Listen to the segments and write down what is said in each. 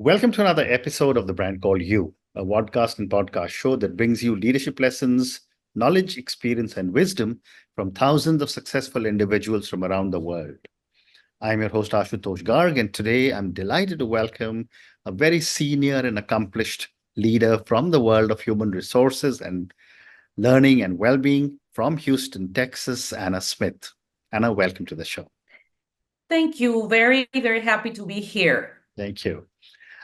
Welcome to another episode of The Brand Called You, a podcast and podcast show that brings you leadership lessons, knowledge, experience, and wisdom from thousands of successful individuals from around the world. I'm your host, Ashutosh Garg, and today I'm delighted to welcome a very senior and accomplished leader from the world of human resources and learning and well-being from Houston, Texas, Anna Smith. Anna, welcome to the show. Thank you. Very, very happy to be here. Thank you.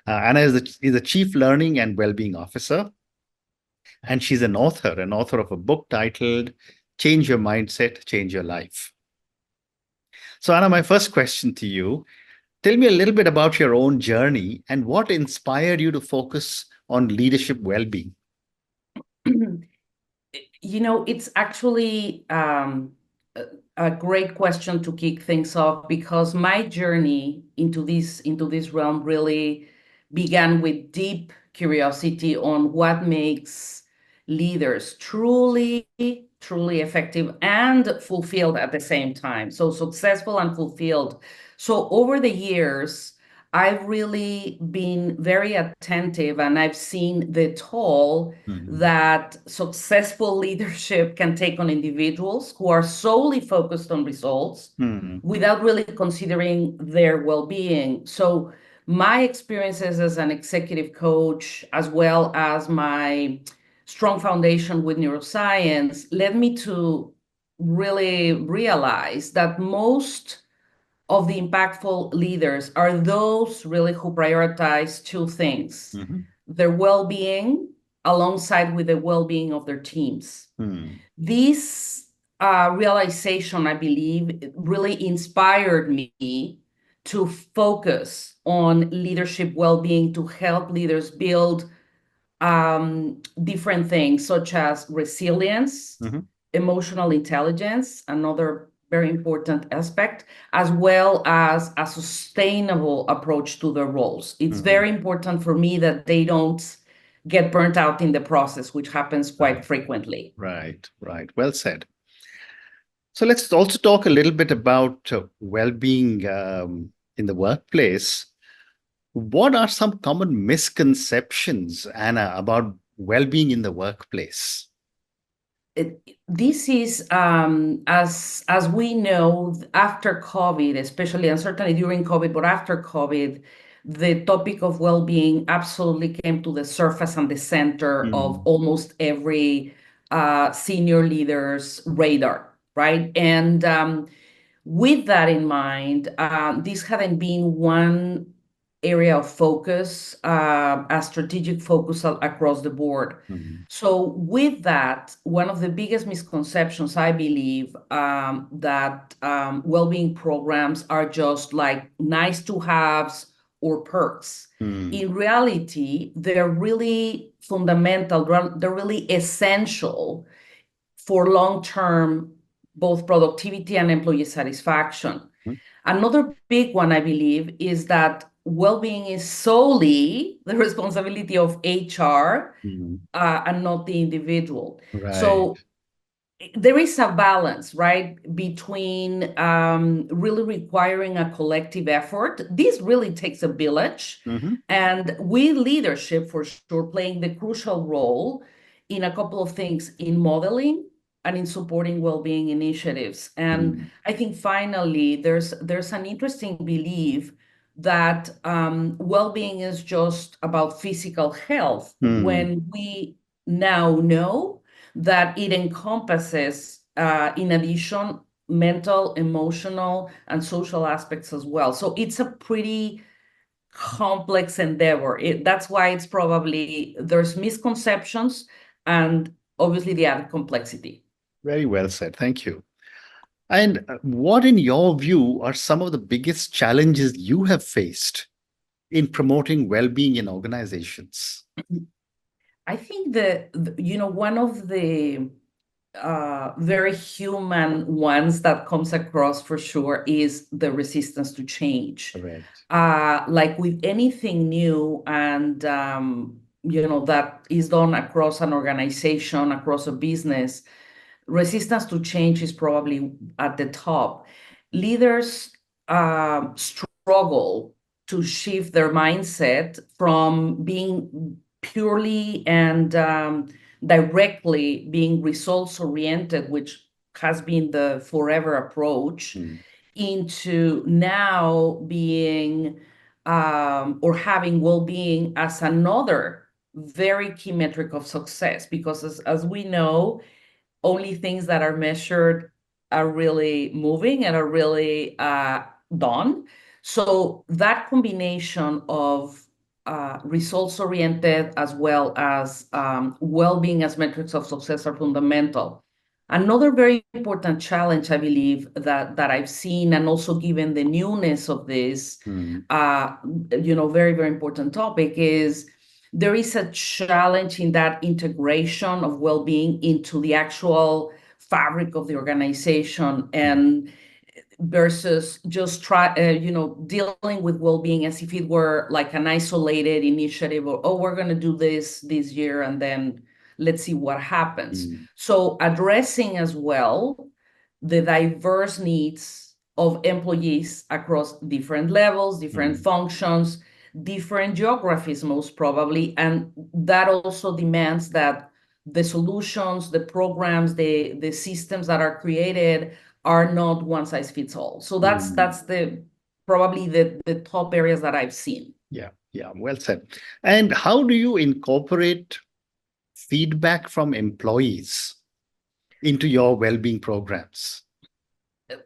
Anna is the Chief Learning and Wellbeing Officer, and she's an author of a book titled Change Your Mindset, Change Your Life. So, Anna, my first question to you, tell me a little bit about your own journey and what inspired you to focus on leadership well-being. It's actually a great question to kick things off because my journey into this realm really began with deep curiosity on what makes leaders truly effective and fulfilled at the same time. So successful and fulfilled. So over the years, I've really been very attentive and I've seen the toll that successful leadership can take on individuals who are solely focused on results without really considering their well-being. So my experiences as an executive coach, as well as my strong foundation with neuroscience, led me to really realize that most of the impactful leaders are those really who prioritize two things, their well-being alongside with the well-being of their teams. This realization, I believe, really inspired me to focus on leadership well-being to help leaders build different things such as resilience, emotional intelligence, another very important aspect, as well as a sustainable approach to their roles. It's very important for me that they don't get burnt out in the process, which happens quite frequently. Right. Well said. So let's also talk a little bit about well-being in the workplace. What are some common misconceptions, Anna, about well-being in the workplace? This is, as we know, after COVID, especially, and certainly during COVID, but after COVID, the topic of well-being absolutely came to the surface and the center of almost every senior leader's radar, right? And with that in mind, this hadn't been one area of focus, a strategic focus across the board. So with that, one of the biggest misconceptions, I believe, that well-being programs are just like nice to haves or perks. In reality, they're really fundamental, they're really essential for long-term both productivity and employee satisfaction. Another big one, I believe, is that well-being is solely the responsibility of HR and not the individual. Right. So there is a balance, right, between really requiring a collective effort. This really takes a village, and we leadership, for sure, playing the crucial role in a couple of things, in modeling and in supporting well-being initiatives. And I think finally, there's an interesting belief that well-being is just about physical health, when we now know that it encompasses, in addition, mental, emotional, and social aspects as well. So it's a pretty complex endeavor. That's why it's probably, there's misconceptions and obviously the added complexity. Very well said. Thank you. And what, in your view, are some of the biggest challenges you have faced in promoting well-being in organizations? I think that, one of the very human ones that comes across for sure is the resistance to change. Correct. Like with anything new and, that is done across an organization, across a business, resistance to change is probably at the top. Leaders struggle to shift their mindset from being purely and directly being results oriented, which has been the forever approach, into now being or having well-being as another very key metric of success. Because as we know, only things that are measured are really moving and are really done. So that combination of results oriented as well as well-being as metrics of success are fundamental. Another very important challenge, I believe, that I've seen, and also given the newness of this, very, very important topic, is there is a challenge in that integration of well-being into the actual fabric of the organization, and versus just dealing with well-being as if it were like an isolated initiative, or, oh, we're going to do this year and then let's see what happens. So addressing as well the diverse needs of employees across different levels, different functions, different geographies, most probably. And that also demands that the solutions, the programs, the systems that are created are not one size fits all. So that's probably the top areas that I've seen. Yeah, well said. And how do you incorporate feedback from employees into your well-being programs?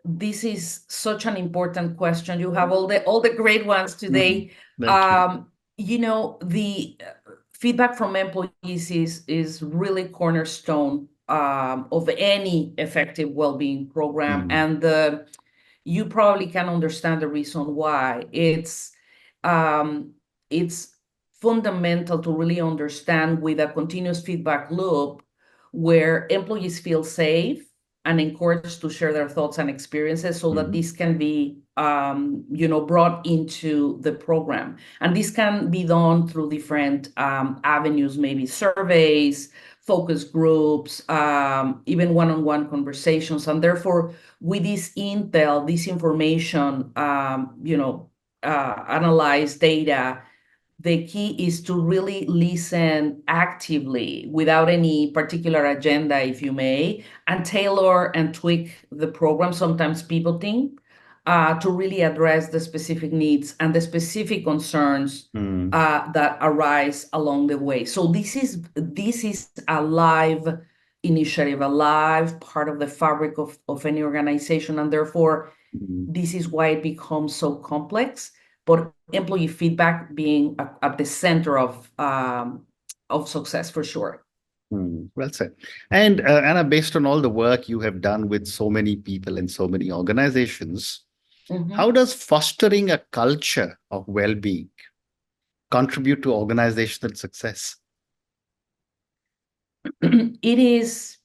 This is such an important question. You have all the great ones today. Thank you. The feedback from employees is really cornerstone of any effective well-being program, and you probably can understand the reason why. It's fundamental to really understand, with a continuous feedback loop, where employees feel safe and encouraged to share their thoughts and experiences, so that this can be brought into the program. And this can be done through different avenues, maybe surveys, focus groups, even one-on-one conversations. And therefore, with this intel, this information, analyze data, the key is to really listen actively without any particular agenda, if you may, and tailor and tweak the program, sometimes pivoting, to really address the specific needs and the specific concerns that arise along the way. So this is a live initiative, a live part of the fabric of any organization, and therefore this is why it becomes so complex. But employee feedback being at the center of success, for sure. Well said. And Anna, based on all the work you have done with so many people and so many organizations, how does fostering a culture of well-being contribute to organizational success? It is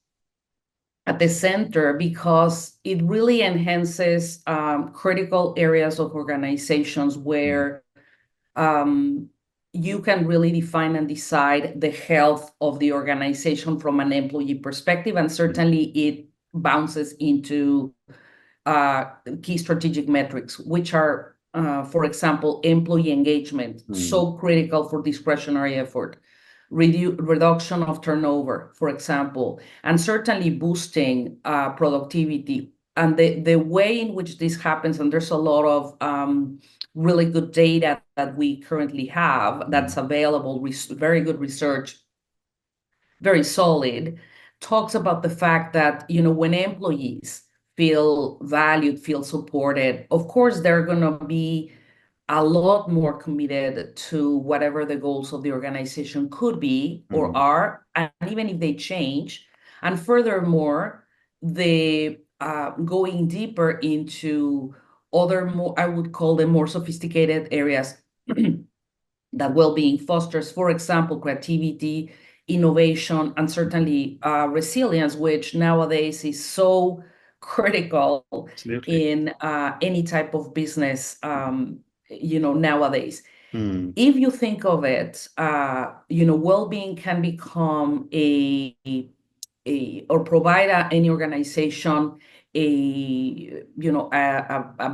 at the center because it really enhances critical areas of organizations where you can really define and decide the health of the organization from an employee perspective. And certainly it bounces into key strategic metrics, which are, for example, employee engagement, so critical for discretionary effort, reduction of turnover, for example, and certainly boosting productivity. And the way in which this happens, and there's a lot of really good data that we currently have that's available, very good research, very solid, talks about the fact that, when employees feel valued, feel supported, of course, they're going to be a lot more committed to whatever the goals of the organization could be or are, and even if they change. And furthermore, the going deeper into other more, I would call them more sophisticated areas that well-being fosters, for example, creativity, innovation, and certainly resilience, which nowadays is so critical in any type of business, nowadays. If you think of it, well-being can become or provide any organization a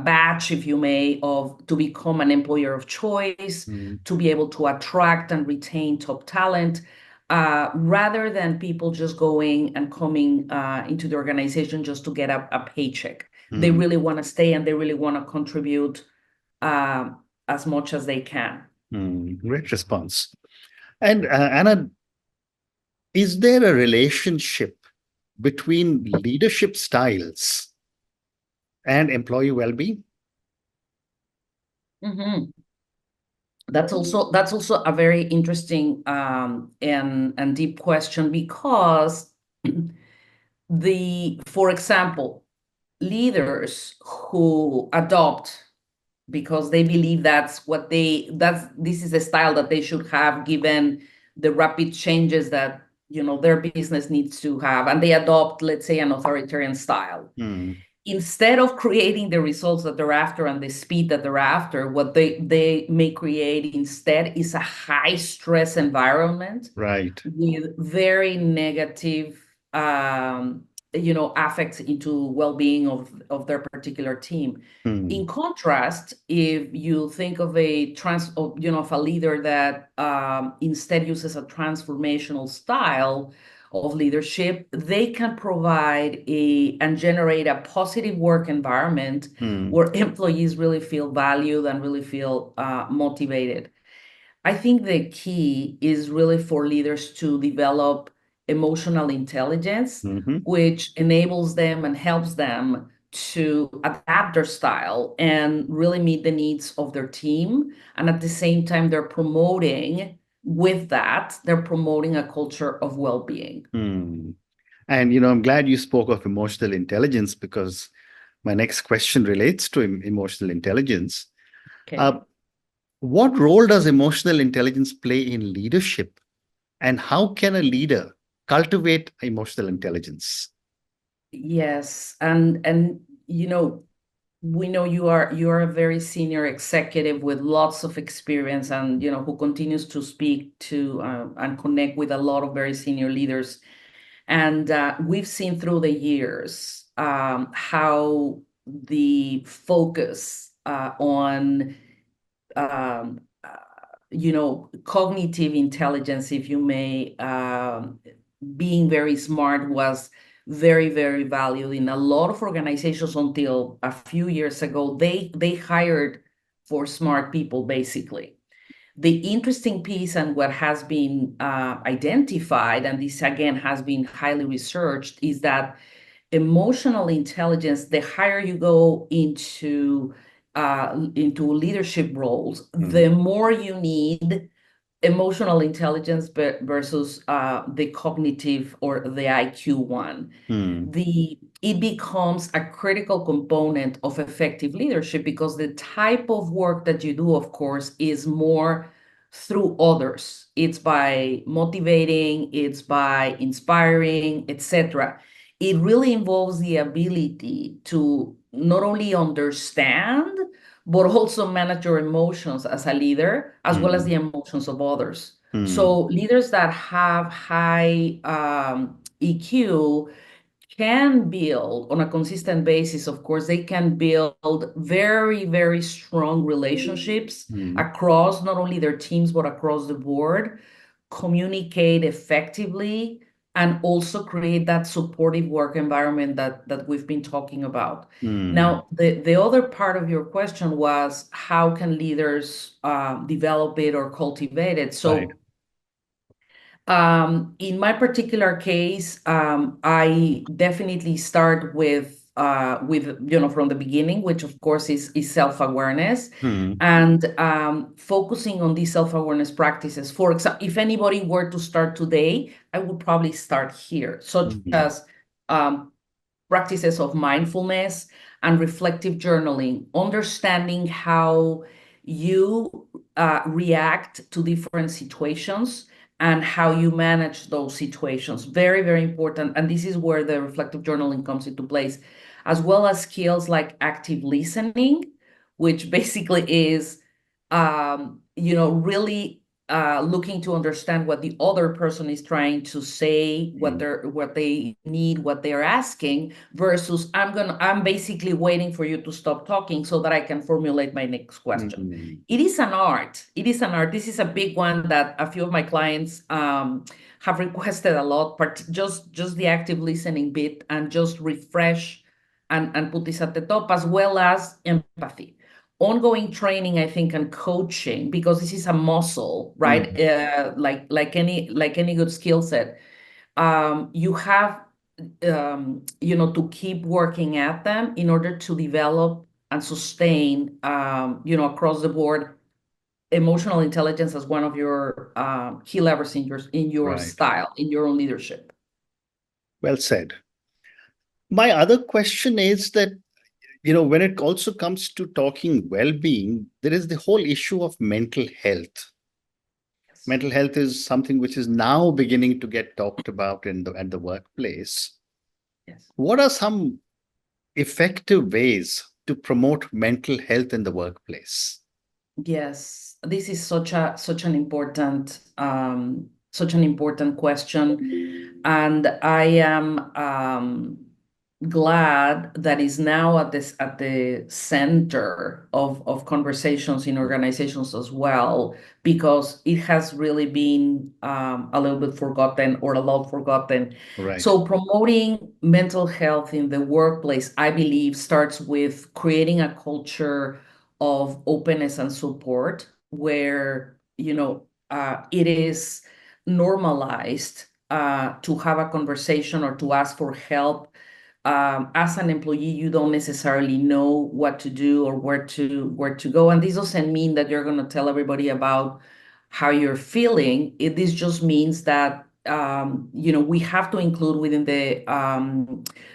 badge, if you may, of to become an employer of choice, to be able to attract and retain top talent, rather than people just going and coming into the organization just to get a paycheck. They really want to stay and they really want to contribute as much as they can. Great response. And Anna, is there a relationship between leadership styles and employee well-being? Mm-hmm. That's also a very interesting and deep question, because for example, leaders who adopt because they believe this is the style that they should have given the rapid changes that their business needs to have, and they adopt, let's say, an authoritarian style. Instead of creating the results that they're after and the speed that they're after, what they may create instead is a high stress environment, Right. with very negative affects into well-being of their particular team. In contrast, if you think of of a leader that instead uses a transformational style of leadership, they can provide and generate a positive work environment where employees really feel valued and really feel motivated. I think the key is really for leaders to develop emotional intelligence, which enables them and helps them to adapt their style and really meet the needs of their team. And at the same time, they're promoting a culture of well-being. And, I'm glad you spoke of emotional intelligence, because my next question relates to emotional intelligence. Okay. What role does emotional intelligence play in leadership, and how can a leader cultivate emotional intelligence? Yes, and we know you are a very senior executive with lots of experience, and who continues to speak to and connect with a lot of very senior leaders. And we've seen through the years how the focus on um, cognitive intelligence, if you may, being very smart, was very, very valued in a lot of organizations until a few years ago. They hired for smart people, basically. The interesting piece, and what has been identified, and this again has been highly researched, is that emotional intelligence, the higher you go into leadership roles, the more you need emotional intelligence versus the cognitive or the IQ one. It becomes a critical component of effective leadership, because the type of work that you do, of course, is more through others. It's by motivating, it's by inspiring, etc. It really involves the ability to not only understand, but also manage your emotions as a leader, as well as the emotions of others. So leaders that have high EQ can build on a consistent basis. Of course, they can build very, very strong relationships across not only their teams, but across the board, communicate effectively, and also create that supportive work environment that we've been talking about. Now, the other part of your question was, how can leaders develop it or cultivate it? Right. So in my particular case, I definitely start with from the beginning, which of course is self-awareness, and focusing on these self-awareness practices. For example, if anybody were to start today, I would probably start here, such as practices of mindfulness and reflective journaling, understanding how you react to different situations and how you manage those situations. Very, very important. And this is where the reflective journaling comes into place, as well as skills like active listening, which basically is, really looking to understand what the other person is trying to say, what Mm. they need, what they're asking, versus I'm basically waiting for you to stop talking so that I can formulate my next question. Mm. It is an art. It is an art. This is a big one that a few of my clients have requested a lot, but just the active listening bit and just refresh and put this at the top, as well as empathy, ongoing training, I think, and coaching, because this is a muscle, right? Mm. Like any good skill set, you have to keep working at them in order to develop and sustain, across the board, emotional intelligence as one of your key levers in your Right. style, in your own leadership. Well said. My other question is that, when it also comes to talking well-being, there is the whole issue of mental health. Yes. Mental health is something which is now beginning to get talked about at the workplace. Yes. What are some effective ways to promote mental health in the workplace? Yes, this is such an important question, and I am glad that is now at the center of conversations in organizations as well, because it has really been a little bit forgotten, or a lot forgotten. Right. So promoting mental health in the workplace, I believe, starts with creating a culture of openness and support, where it is normalized to have a conversation or to ask for help. As an employee, you don't necessarily know what to do or where to go, and this doesn't mean that you're going to tell everybody about how you're feeling. This just means that we have to include within the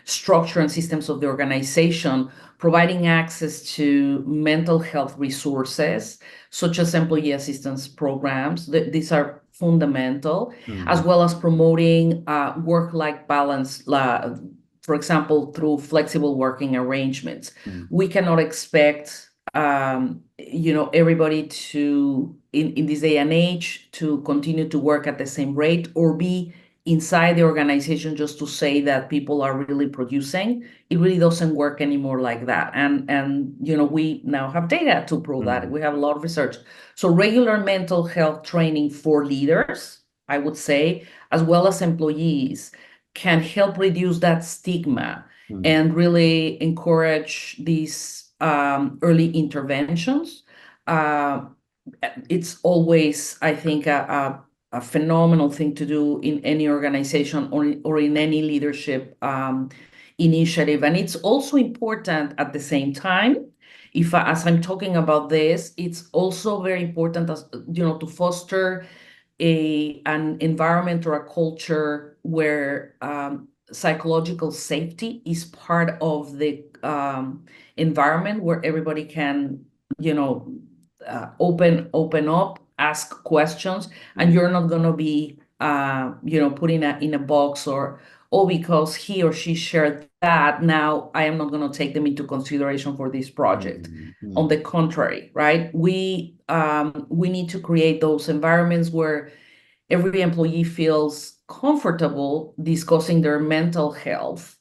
structure and systems of the organization, providing access to mental health resources, such as employee assistance programs. These are fundamental, as Mm. well as promoting work-life balance, for example, through flexible working arrangements. Mm. We cannot expect everybody to, in this day and age, to continue to work at the same rate, or be inside the organization just to say that people are really producing. It really doesn't work anymore like that. And we now have data to prove that. Mm. We have a lot of research. So regular mental health training for leaders, I would say, as well as employees, can help reduce that stigma Mm. and really encourage these early interventions. Uh, it's always, I think, a phenomenal thing to do in any organization, or in any leadership initiative. And it's also important at the same time, as I'm talking about this, it's also very important, to foster an environment or a culture where psychological safety is part of the environment, where everybody can, open up, ask questions, and Mm. you're not going to be, put in a box, or, oh, because he or she shared that, now I am not going to take them into consideration for this project. Mm. On Mm. the contrary, right? We need to create those environments where every employee feels comfortable discussing their mental health,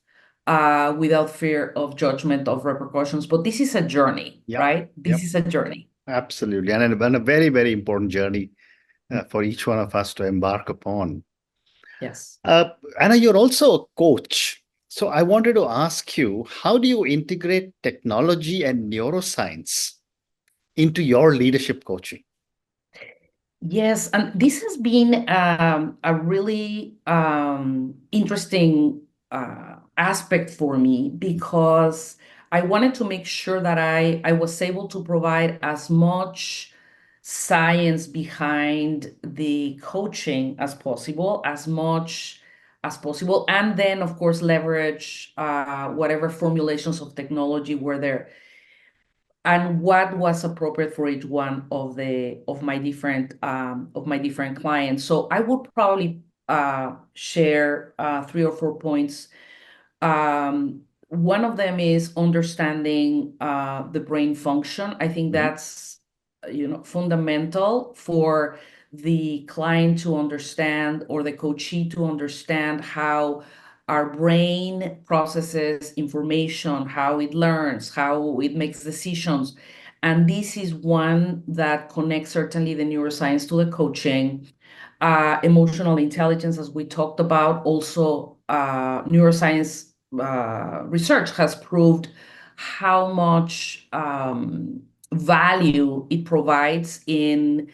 without fear of judgment, of repercussions. But this is a journey, Yep. right? This Yep. is a journey. Absolutely. And a very, very important journey for each one of us to embark upon. Yes. Uh, Anna, you're also a coach. So I wanted to ask you, how do you integrate technology and neuroscience into your leadership coaching? Yes, and this has been a really interesting aspect for me, because I wanted to make sure that I was able to provide as much science behind the coaching as possible, and then, of course, leverage whatever formulations of technology were there, and what was appropriate for each one of my different clients. So I would probably share 3 or 4 points. One of them is understanding the brain function. I think Mhm. that's fundamental for the client to understand or the coachee to understand how our brain processes information, how it learns, how it makes decisions. And this is one that connects certainly the neuroscience to the coaching. Emotional intelligence, as we talked about, also neuroscience research has proved how much value it provides in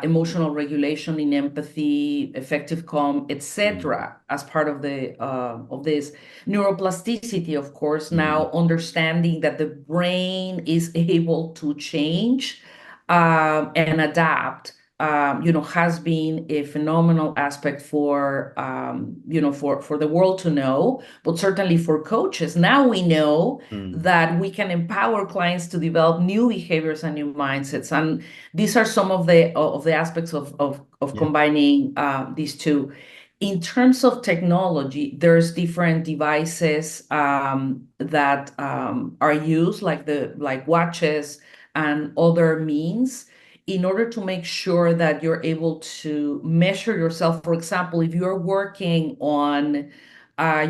emotional regulation, in empathy, effective calm, etc. As part of the of this neuroplasticity, of course, now understanding that the brain is able to change and adapt, has been a phenomenal aspect for, for the world to know, but certainly for coaches. Now we know that we can empower clients to develop new behaviors and new mindsets. And these are some of the aspects of Yeah. combining these two. In terms of technology, there's different devices that are used, like watches and other means, in order to make sure that you're able to measure yourself. For example, if you're working on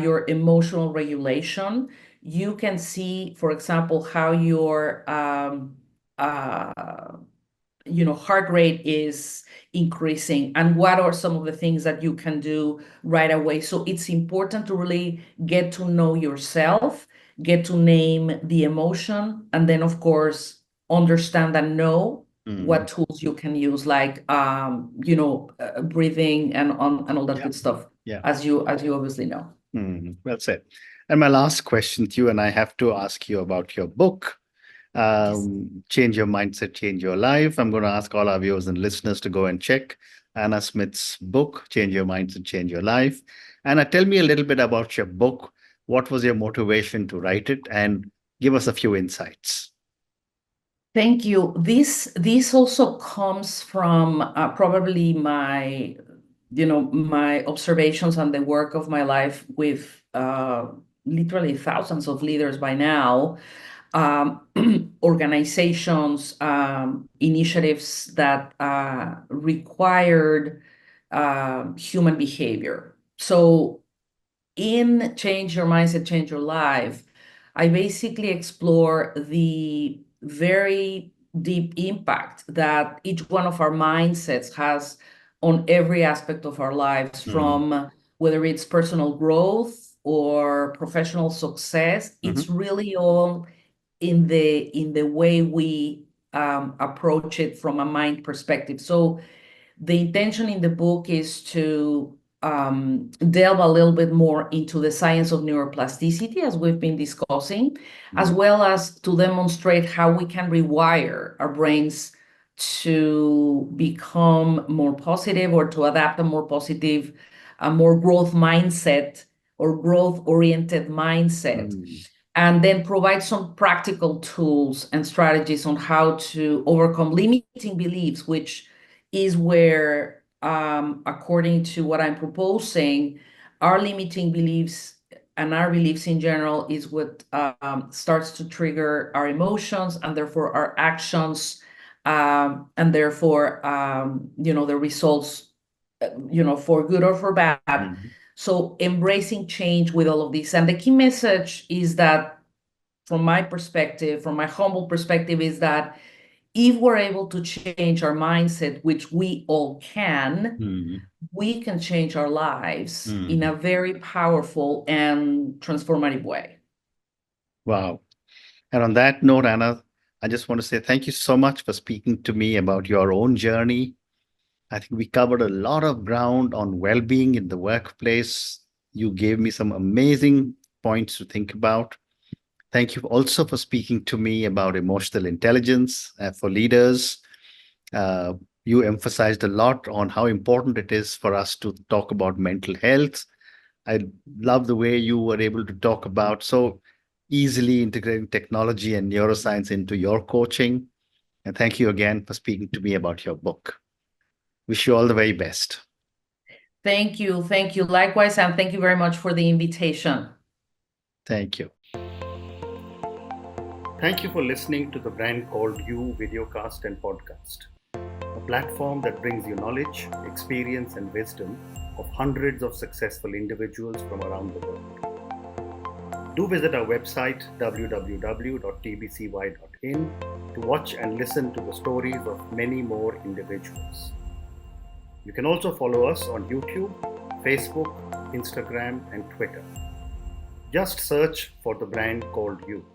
your emotional regulation, you can see, for example, how your uh, heart rate is increasing and what are some of the things that you can do right away. So it's important to really get to know yourself, get to name the emotion, and then of course understand and know what tools you can use, like breathing and all that Yeah. good stuff, Yeah. as you obviously know. Well said. And my last question to you, and I have to ask you about your book, Yes. Change Your Mindset, Change Your Life. I'm going to ask all our viewers and listeners to go and check Anna Smith's book, Change Your Mindset, Change Your Life. Anna, tell me a little bit about your book. What was your motivation to write it? And give us a few insights. Thank you. This also comes from probably my observations and the work of my life with literally thousands of leaders by now, organizations, initiatives that required human behavior. So in Change Your Mindset, Change Your Life, I basically explore the very deep impact that each one of our mindsets has on every aspect of our lives, from whether it's personal growth or professional success. It's really all in the way we approach it from a mind perspective. So the intention in the book is to delve a little bit more into the science of neuroplasticity, as we've been discussing, as well as to demonstrate how we can rewire our brains to become more positive, or to adapt a more positive, a more growth mindset or growth-oriented mindset, and then provide some practical tools and strategies on how to overcome limiting beliefs, which is where, according to what I'm proposing, our limiting beliefs and our beliefs in general is what starts to trigger our emotions and therefore our actions, and therefore, the results, for good or for bad. So embracing change with all of this. And the key message is that, from my perspective, from my humble perspective, is that if we're able to change our mindset, which we all can, we can change our lives in a very powerful and transformative way. Wow. And on that note, Anna, I just want to say thank you so much for speaking to me about your own journey. I think we covered a lot of ground on well-being in the workplace. You gave me some amazing points to think about. Thank you also for speaking to me about emotional intelligence for leaders. Uh, you emphasized a lot on how important it is for us to talk about mental health. I love the way you were able to talk about so easily integrating technology and neuroscience into your coaching. And thank you again for speaking to me about your book. Wish you all the very best. Thank you. Thank you. Likewise, and thank you very much for the invitation. Thank you. Thank you for listening to the Brand Called You videocast and podcast, a platform that brings you knowledge, experience, and wisdom of hundreds of successful individuals from around the world. Do visit our website www.tbcy.in to watch and listen to the stories of many more individuals. You can also follow us on YouTube, Facebook, Instagram, and Twitter. Just search for the brand called You.